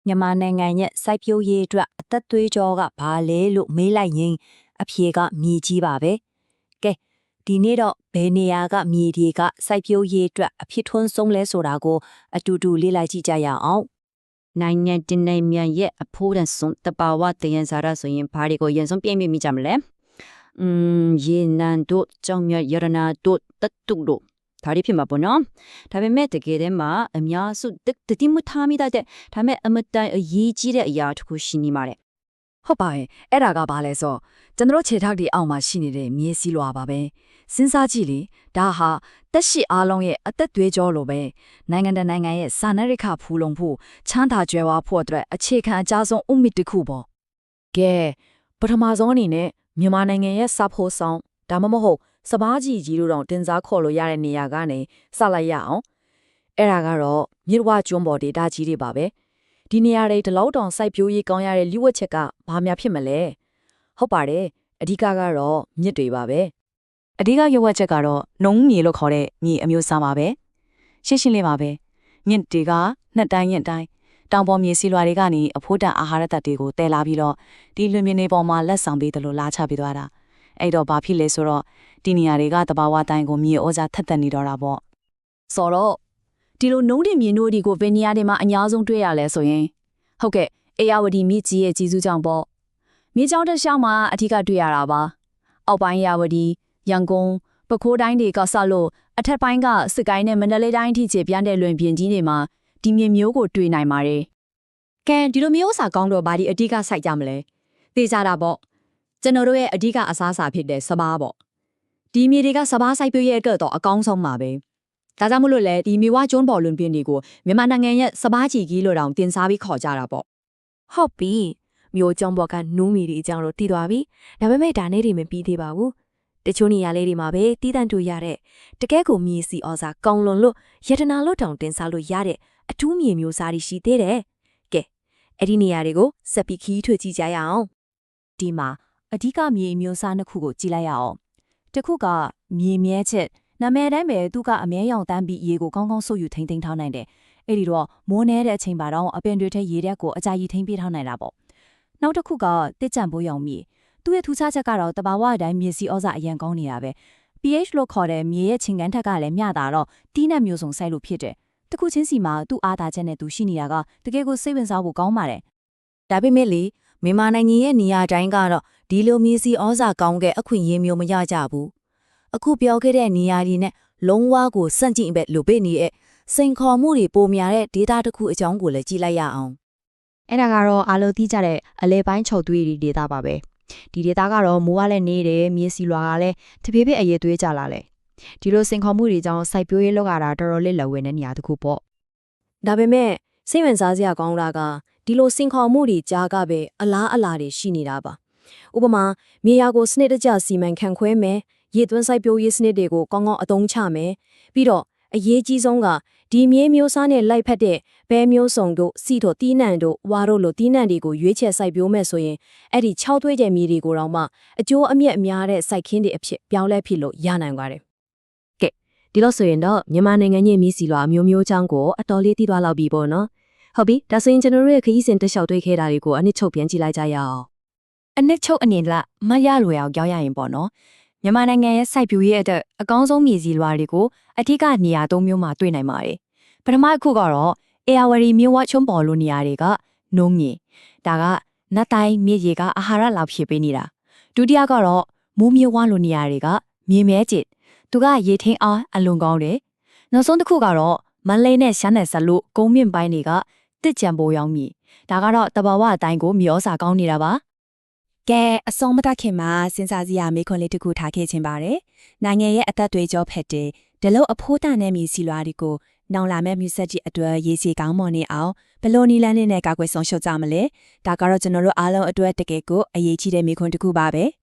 မြန်မာနိုင်ငံရဲ့စိုက်ပျိုးရေးအတွက်အသက်သွေးကြောကဘာလဲလို့မေးလိုက်ရင်အဖြေကမြေကြီးပါပဲ။ကဲဒီနေ့တော့ဘယ်နေရာကမြေတွေကစိုက်ပျိုးရေးအတွက်အဖြစ်ထွန်းဆုံးလဲဆိုတာကိုအတူတူလေ့လာကြည့်ကြရအောင်။နိုင်ငံတင်နိုင်ငံရဲ့အဖို့တန်ဆုံးတဘာဝတယံဇာရဆိုရင်ဘာတွေကိုရင်ဆုံးပြည့်မိကြမလဲ။ရေနံတို့ကြောင့်မြရနာတို့တတုတို့ဒါတွေဖြစ်မှာပေါ့နော်ဒါပေမဲ့တကယ်တည်းမှာအများစုတတိမထားမိတဲ့ဒါပေမဲ့အမတန်အရေးကြီးတဲ့အရာတစ်ခုရှိနေပါတယ်ဟုတ်ပါရဲ့အဲ့ဒါကဘာလဲဆိုကျွန်တော်ခြေထောက်တွေအောက်မှာရှိနေတဲ့မြေစီလွာပါပဲစဉ်းစားကြည့်လေဒါဟာတက်ရှိအားလုံးရဲ့အသက်သွေးကြောလိုပဲနိုင်ငံတကာနိုင်ငံရဲ့စာနယ်ရိခဖူလုံဖို့ချမ်းသာကြွယ်ဝဖို့အတွက်အခြေခံအကြဆုံးဥမစ်တစ်ခုပေါ့ကဲပထမဆုံးအနေနဲ့မြန်မာနိုင်ငံရဲ့စာဖို့ဆောင်ဒါမှမဟုတ်စပားကြီးကြီးတို့တောင်တင်စားခေါ်လို့ရတဲ့နေရာကနေစလိုက်ရအောင်အဲ့ဒါကတော့မြစ်ဝကျွန်းပေါ်ဒေတာကြီးတွေပါပဲဒီနေရာတွေဒီလောက်တောင်စိုက်ပျိုးရေးကောင်းရတဲ့လိဝက်ချက်ကဘာများဖြစ်မလဲဟုတ်ပါတယ်အဓိကကတော့မြစ်တွေပါပဲအဓိကရွက်ချက်ကတော့နှုံးမြေလို့ခေါ်တဲ့မြေအမျိုးအစားပါပဲရှင်းလေးပါပဲမြစ်တွေကနှစ်တိုင်းညက်တိုင်းတောင်ပေါ်မြေစီလွာတွေကနေအဖို့တန်အာဟာရဓာတ်တွေကိုတည်လာပြီးတော့ဒီလွင်မြေတွေပေါ်မှာလက်ဆောင်ပေးတယ်လို့လာချပေးသွားတာအဲ့တော့ဘာဖြစ်လဲဆိုတော့ဒီနေရာတွေကတဘာဝတိုင်းကိုမြေဩဇာထက်သန်နေတော့တာပေါ့ဆိုတော့ဒီလိုနှုံးတင်မြေတို့ဒီကိုဘယ်နေရာတွေမှာအများဆုံးတွေ့ရလဲဆိုရင်ဟုတ်ကဲ့အေယာဝတီမြစ်ကြီးရဲ့ကြီးစုကြောင့်ပေါ့မြေကြောင်းတစ်လျှောက်မှာအထူးတွေ့ရတာပါအောက်ပိုင်းအေယာဝတီရန်ကုန်ပဲခူးတိုင်းတွေကဆက်လို့အထက်ပိုင်းကစစ်ကိုင်းနဲ့မန္တလေးတိုင်းအထိခြေပြန့်တဲ့လွင်ပြင်ကြီးတွေမှာဒီမြေမျိုးကိုတွေ့နိုင်ပါတယ်ကဲဒီလိုမျိုးစာကောင်းတော့ဘာဒီအဓိကစိုက်ကြမလဲသိကြတာပေါ့ကျွန်တော်တို့ရဲ့အဓိကအစားအစာဖြစ်တဲ့စပားပေါ့ဒီမြေတွေကစပားစိုက်ပျိုးရေးအတွက်တော့အကောင်းဆုံးပါပဲဒါကြောင့်မလို့လေဒီမြေဝကျွန်းပေါ်လွင်ပြင်တွေကိုမြန်မာနိုင်ငံရဲ့စပားကြီးကြီးလို့တောင်တင်စားပြီးခေါ်ကြတာပေါ့ဟုတ်ပြီမြို့ကျောင်းပေါ်ကနူးမီတွေအကြောင်းတော့တည်သွားပြီဒါပေမဲ့ဒါနဲ့တွေမပြီးသေးပါဘူးတချို့နေရာလေးတွေမှာပဲတီးတန့်တူရတဲ့တကယ်ကိုမြေစီဩဇာကောင်းလွန်လို့ယတနာလို့တောင်တင်စားလို့ရတဲ့အထူးမြေမျိုးစားတွေရှိသေးတယ်ကဲအဲ့ဒီနေရာတွေကိုစက်ပြီးခီးထွေကြည့်ကြရအောင်ဒီမှာအဓိကမြေမျိုးစားနှစ်ခုကိုကြည့်လိုက်ရအောင်တစ်ခုကမြေမြဲချက်နာမည်တိုင်းပဲသူကအမြဲရောင်တန်းပြီးရေကိုကောင်းကောင်းဆုပ်ယူထိမ့်သိမ်းထားနိုင်တယ်အဲ့ဒီတော့မိုးနေတဲ့အချိန်ပါတော့အပင်တွေထဲရေတက်ကိုအကြာကြီးထိမ့်ပေးထားနိုင်တာပေါ့နောက်တစ်ခုကတစ်ကြံပိုးရောင်မြေသူ့ရဲ့ထူးခြားချက်ကတော့တဘာဝအတိုင်းမြေစီဩဇာအရန်ကောင်းနေတာပဲ pH လို့ခေါ်တဲ့မြေရဲ့ချင်းကန်ထက်ကလည်းမျှတာတော့တီးနှံမျိုးစုံစိုက်လို့ဖြစ်တယ်တခုချင်းစီမှာသူ့အားသာချက်နဲ့သူရှိနေတာကတကယ်ကိုစိတ်ဝင်စားဖို့ကောင်းပါတယ်ဒါပေမဲ့လေမြန်မာနိုင်ငံရဲ့နေရာတိုင်းကတော့ဒီလိုမြေစီဩဇာကောင်းတဲ့အခွင့်အရေးမျိုးမရကြဘူးအခုပြောခဲ့တဲ့နေရာတွေနဲ့လုံးဝကိုစန့်ကျင်ပဲလိုပေးနေတဲ့စိန်ခေါ်မှုတွေပိုများတဲ့ data တစ်ခုအကြောင်းကိုလည်းကြည့်လိုက်ရအောင်အဲ့ဒါကတော့အားလုံးသိကြတဲ့အလဲပိုင်းချုပ်သွေးတွေ data ပါပဲဒီ data ကတော့မိုးကလည်းနေတယ်မြေစီလွာကလည်းတဖြည်းဖြည်းအရေးသွေးကြလာလေဒီလိုစိန်ခေါ်မှုတွေကြောင့်စိုက်ပျိုးရေးလောက်ကတာတော်တော်လေးလက်ဝဲတဲ့နေရာတစ်ခုပေါ့ဒါပေမဲ့စိတ်ဝင်စားစရာကောင်းတာကဒီလိုစိန်ခေါ်မှုတွေကြားကပဲအလားအလာတွေရှိနေတာပါဥပမာမြေယာကိုစနစ်တကျစီမံခန့်ခွဲမယ်ရေသွင်းစိုက်ပျိုးရေးစနစ်တွေကိုကောင်းကောင်းအသုံးချမယ်ပြီးတော့အရေးကြီးဆုံးကဒီမြေမျိုးစားနဲ့လိုက်ဖက်တဲ့ဘဲမျိုးစုံတို့စီတို့တီးနှံတို့ဝါတို့လိုတီးနှံတွေကိုရွေးချယ်စိုက်ပျိုးမယ်ဆိုရင်အဲ့ဒီ6သွေးကျယ်မြေတွေကိုတော့မှအကျိုးအမြတ်များတဲ့စိုက်ခင်းတွေအဖြစ်ပြောင်းလဲဖြစ်လို့ရနိုင်ပါတယ်ကဲဒီလို့ဆိုရင်တော့မြန်မာနိုင်ငံရဲ့မြေစီလွာမျိုးမျိုးချောင်းကိုအတော်လေးတီးသွားလောက်ပြီပေါ့နော်ဟုတ်ပြီဒါဆိုရင်ကျွန်တော်တို့ရဲ့ခရီးစဉ်တစ်လျှောက်တွေ့ခဲ့တာတွေကိုအနစ်ချုပ်ပြန်ကြည့်လိုက်ကြရအောင်အနစ်ချုပ်အနေနဲ့မရလွယ်အောင်ကြောက်ရရင်ပေါ့နော်မြန်မာနိုင်ငံရဲ့စိုက်ပျိုးရေးအတွက်အကောင်းဆုံးမြေစီလွာတွေကိုအထက်ကနေရာ၃မျိုးမှာတွေ့နိုင်ပါတယ်ပထမတစ်ခုကတော့အေယာဝတီမြို့ဝချုံပေါ်လိုနေရာတွေကနှုံးမြေဒါကနတ်တိုင်းမြေကြီးကအာဟာရလောက်ဖြစ်ပေးနေတာဒုတိယကတော့မိုးမြေဝလိုနေရာတွေကမြေမဲကျစ်သူကရေထင်းအားအလွန်ကောင်းတယ်နောက်ဆုံးတစ်ခုကတော့မန်လေးနဲ့ရှမ်းနယ်ဆက်လို့ကုန်းမြင့်ပိုင်းတွေကတစ်ကြံပိုးရောင်းမြေဒါကတော့တဘာဝအတိုင်းကိုမြေဩဇာကောင်းနေတာပါကဲအစုံမတတ်ခင်မှာစဉ်းစားစရာမေးခွန်းလေးတစ်ခုထားခဲ့ခြင်းပါတယ်။နိုင်ငံရဲ့အသက်သွေးကြောဖက်တဲ့ဒီလိုအဖိုးတန်တဲ့မြေစီလွာတွေကိုနောင်လာမဲ့မြစ်ဆက်ကြီးအတွက်ရေစီကောင်းမွန်နေအောင်ဘလို့နီလန်းနဲ့ကာကွယ်ဆောင်ရှုပ်ကြမလဲ။ဒါကတော့ကျွန်တော်တို့အားလုံးအတွက်တကယ်ကိုအရေးကြီးတဲ့မေးခွန်းတစ်ခုပါပဲ။